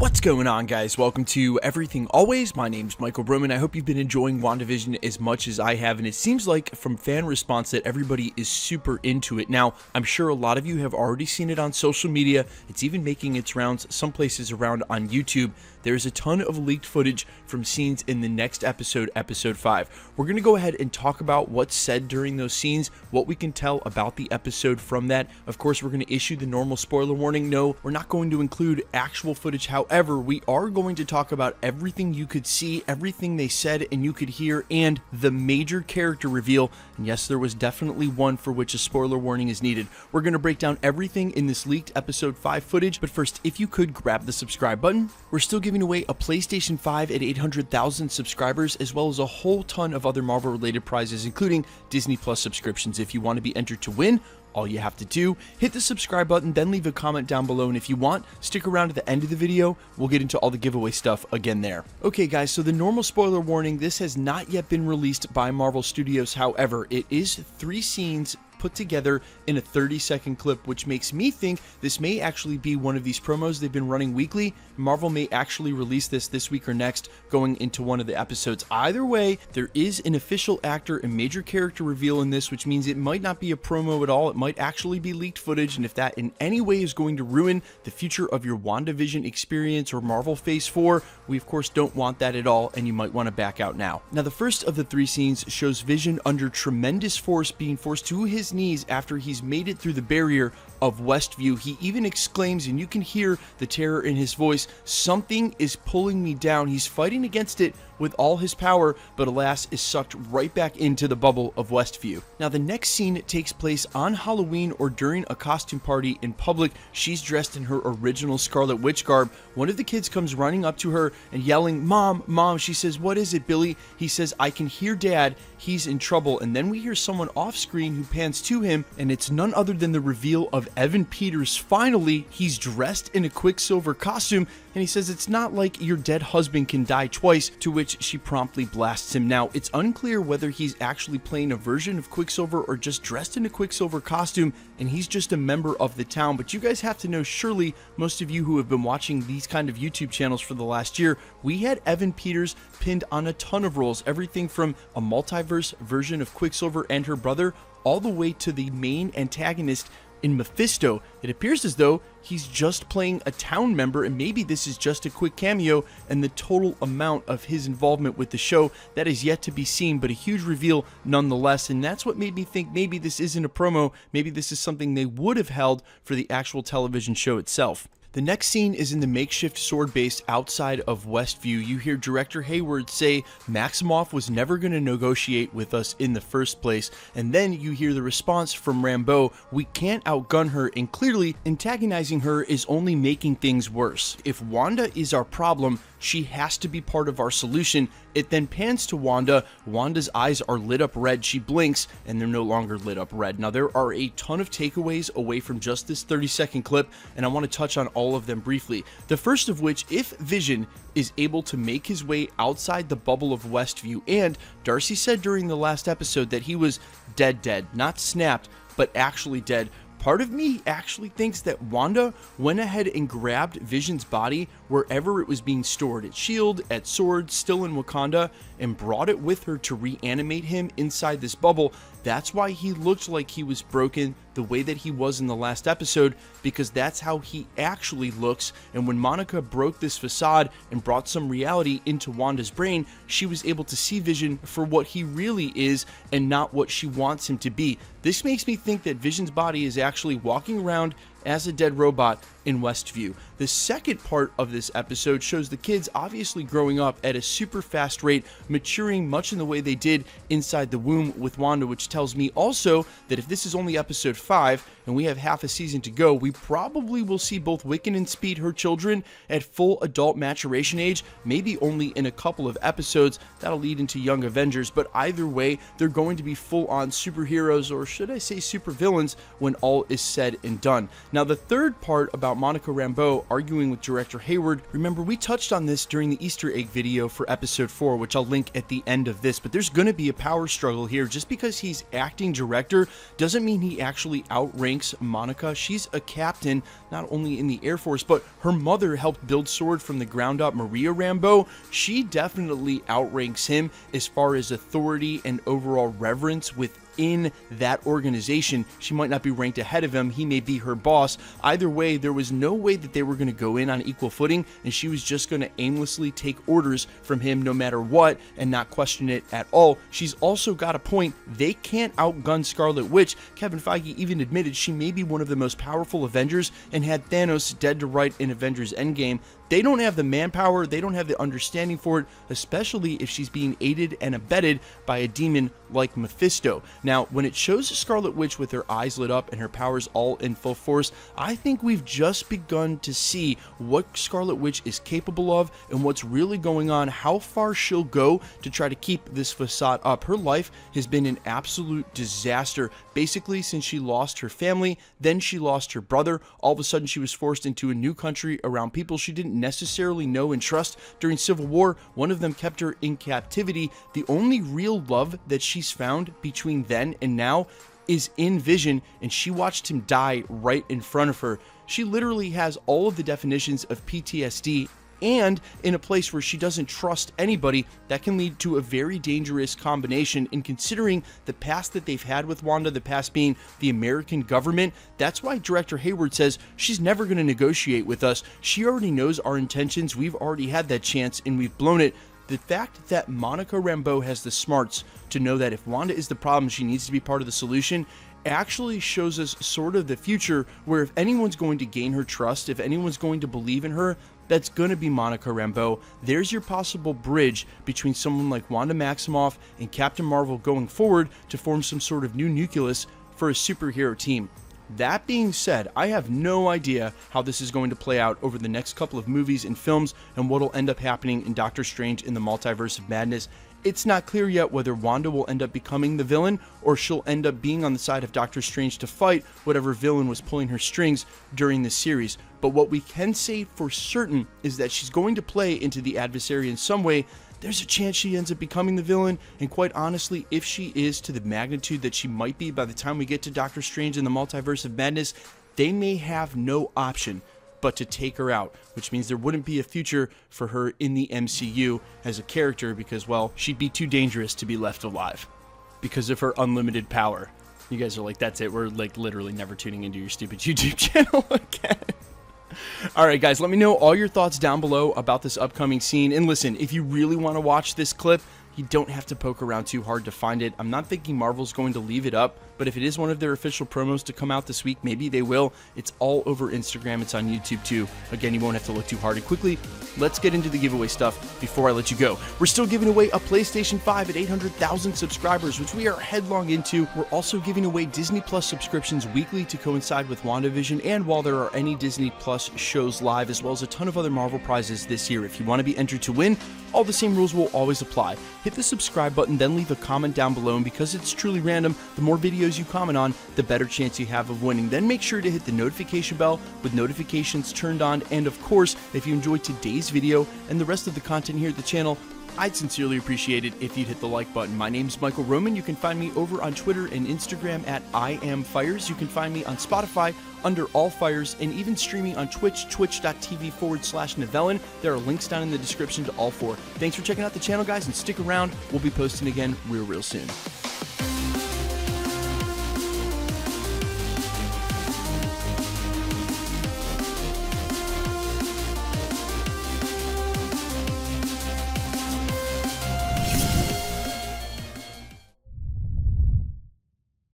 What's going on, guys? Welcome to Everything Always. My name's Michael Broman. I hope you've been enjoying WandaVision as much as I have, and it seems like from fan response that everybody is super into it. Now, I'm sure a lot of you have already seen it on social media. It's even making its rounds some places around on YouTube. There's a ton of leaked footage from scenes in the next episode, episode 5. We're going to go ahead and talk about what's said during those scenes, what we can tell about the episode from that. Of course, we're going to issue the normal spoiler warning. No, we're not going to include actual footage. However, we are going to talk about everything you could see, everything they said and you could hear, and the major character reveal. And yes, there was definitely one for which a spoiler warning is needed. We're going to break down everything in this leaked episode 5 footage, but first, if you could grab the subscribe button. We're still giving away a PlayStation 5 at 800,000 subscribers, as well as a whole ton of other Marvel related prizes, including Disney Plus subscriptions. If you want to be entered to win, all you have to do, hit the subscribe button, then leave a comment down below, and if you want, stick around to the end of the video. We'll get into all the giveaway stuff again there. Okay guys, so the normal spoiler warning, this has not yet been released by Marvel Studios. However, it is 3 scenes put together in a 30-second clip, which makes me think this may actually be one of these promos they've been running weekly. Marvel may actually release this week or next, going into one of the episodes. Either way, there is an official actor and major character reveal in this, which means it might not be a promo at all. It might actually be leaked footage, and if that in any way is going to ruin the future of your WandaVision experience or Marvel Phase 4, we of course don't want that at all, and you might want to back out now. Now, the first of the 3 scenes shows Vision under tremendous force being forced to his knees after he's made it through the barrier of Westview. He even exclaims, and you can hear the terror in his voice, "Something is pulling me down." He's fighting against it with all his power, but alas is sucked right back into the bubble of Westview. Now, the next scene takes place on Halloween or during a costume party in public. She's dressed in her original Scarlet Witch garb. One of the kids comes running up to her and yelling, "Mom, Mom." She says, "What is it, Billy?" He says, "I can hear Dad. He's in trouble." And then we hear someone off screen who pans to him, and it's none other than the reveal of Evan Peters. Finally, he's dressed in a Quicksilver costume, and he says, "It's not like your dead husband can die twice," to which she promptly blasts him. Now, it's unclear whether he's actually playing a version of Quicksilver or just dressed in a Quicksilver costume, and he's just a member of the town. But you guys have to know, surely most of you who have been watching these kind of YouTube channels for the last year, we had Evan Peters pinned on a ton of roles, everything from a multiverse version of Quicksilver and her brother, all the way to the main antagonist in Mephisto. It appears as though he's just playing a town member, and maybe this is just a quick cameo, and the total amount of his involvement with the show, that is yet to be seen, but a huge reveal nonetheless. And that's what made me think maybe this isn't a promo, maybe this is something they would have held for the actual television show itself. The next scene is in the makeshift S.W.O.R.D base outside of Westview. You hear Director Hayward say Maximoff was never going to negotiate with us in the first place, and then you hear the response from Rambeau, "We can't outgun her," and clearly antagonizing her is only making things worse. If Wanda is our problem, she has to be part of our solution. It then pans to Wanda. Wanda's eyes are lit up red. She blinks, and they're no longer lit up red. Now, there are a ton of takeaways away from just this 30-second clip, and I want to touch on all of them briefly. The first of which, if Vision is able to make his way outside the bubble of Westview, and Darcy said during the last episode that he was dead, not snapped, but actually dead. Part of me actually thinks that Wanda went ahead and grabbed Vision's body wherever it was being stored, at S.H.I.E.L.D., at S.W.O.R.D, still in Wakanda, and brought it with her to reanimate him inside this bubble. That's why he looked like he was broken the way that he was in the last episode, because that's how he actually looks. And when Monica broke this facade and brought some reality into Wanda's brain, she was able to see Vision for what he really is and not what she wants him to be. This makes me think that Vision's body is actually walking around as a dead robot in Westview. The second part of this episode shows the kids obviously growing up at a super fast rate, maturing much in the way they did inside the womb with Wanda, which tells me also that if this is only episode 5 and we have half a season to go, we probably will see both Wiccan and Speed, her children, at full adult maturation age, maybe only in a couple of episodes. That'll lead into Young Avengers, but either way, they're going to be full-on superheroes, or should I say supervillains, when all is said and done. Now, the third part about Monica Rambeau arguing with director Hayward, remember we touched on this during the Easter egg video for episode 4, which I'll link at the end of this, but there's going to be a power struggle here. Just because he's acting director doesn't mean he actually outranks Monica. She's a captain, not only in the Air Force, but her mother helped build S.W.O.R.D from the ground up, Maria Rambeau. She definitely outranks him as far as authority and overall reverence within that organization. She might not be ranked ahead of him. He may be her boss. Either way, there was no way that they were going to go in on equal footing, and she was just going to aimlessly take orders from him no matter what and not question it at all. She's also got a point. They can't outgun Scarlet Witch. Kevin Feige even admitted she may be one of the most powerful Avengers and had Thanos dead to right in Avengers Endgame. They don't have the manpower, they don't have the understanding for it, especially if she's being aided and abetted by a demon like Mephisto. Now, when it shows Scarlet Witch with her eyes lit up and her powers all in full force, I think we've just begun to see what Scarlet Witch is capable of and what's really going on, how far she'll go to try to keep this facade up. Her life has been an absolute disaster, basically since she lost her family, then she lost her brother. All of a sudden she was forced into a new country around people she didn't necessarily know and trust. During Civil War, one of them kept her in captivity. The only real love that she's found between then and now is in Vision, and she watched him die right in front of her. She literally has all of the definitions of PTSD, and in a place where she doesn't trust anybody. That can lead to a very dangerous combination. And considering the past that they've had with Wanda, the past being the American government, that's why director Hayward says she's never going to negotiate with us. She already knows our intentions. We've already had that chance and we've blown it. The fact that Monica Rambeau has the smarts to know that if Wanda is the problem, she needs to be part of the solution, actually shows us sort of the future, where if anyone's going to gain her trust, if anyone's going to believe in her, that's going to be Monica Rambeau. There's your possible bridge between someone like Wanda Maximoff and Captain Marvel going forward to form some sort of new nucleus for a superhero team. That being said, I have no idea how this is going to play out over the next couple of movies and films and what will end up happening in Doctor Strange in the Multiverse of Madness. It's not clear yet whether Wanda will end up becoming the villain or she'll end up being on the side of Doctor Strange to fight whatever villain was pulling her strings during this series. But what we can say for certain is that she's going to play into the adversary in some way. There's a chance she ends up becoming the villain, and quite honestly, if she is to the magnitude that she might be by the time we get to Doctor Strange in the Multiverse of Madness, they may have no option but to take her out, which means there wouldn't be a future for her in the MCU as a character because, well, she'd be too dangerous to be left alive because of her unlimited power. You guys are like, that's it, we're like literally never tuning into your stupid YouTube channel again. Alright guys, let me know all your thoughts down below about this upcoming scene. And listen, if you really want to watch this clip, you don't have to poke around too hard to find it. I'm not thinking Marvel's going to leave it up, but if it is one of their official promos to come out this week, maybe they will. It's all over Instagram. It's on YouTube too. Again, you won't have to look too hard. And quickly, let's get into the giveaway stuff before I let you go. We're still giving away a PlayStation 5 at 800,000 subscribers, which we are headlong into. We're also giving away Disney Plus subscriptions weekly to coincide with WandaVision, and while there are any Disney Plus shows live, as well as a ton of other Marvel prizes this year. If you want to be entered to win, all the same rules will always apply. Hit the subscribe button, then leave a comment down below, and because it's truly random, the more videos you comment on, the better chance you have of winning. Then make sure to hit the notification bell with notifications turned on, and of course, if you enjoyed today's video and the rest of the content here at the channel, I'd sincerely appreciate it if you'd hit the like button. My name's Michael Roman. You can find me over on Twitter and Instagram at IamFires. You can find me on Spotify under All Fires, and even streaming on Twitch, twitch.tv/Novellin. There are links down in the description to all four. Thanks for checking out the channel, guys, and stick around. We'll be posting again real soon.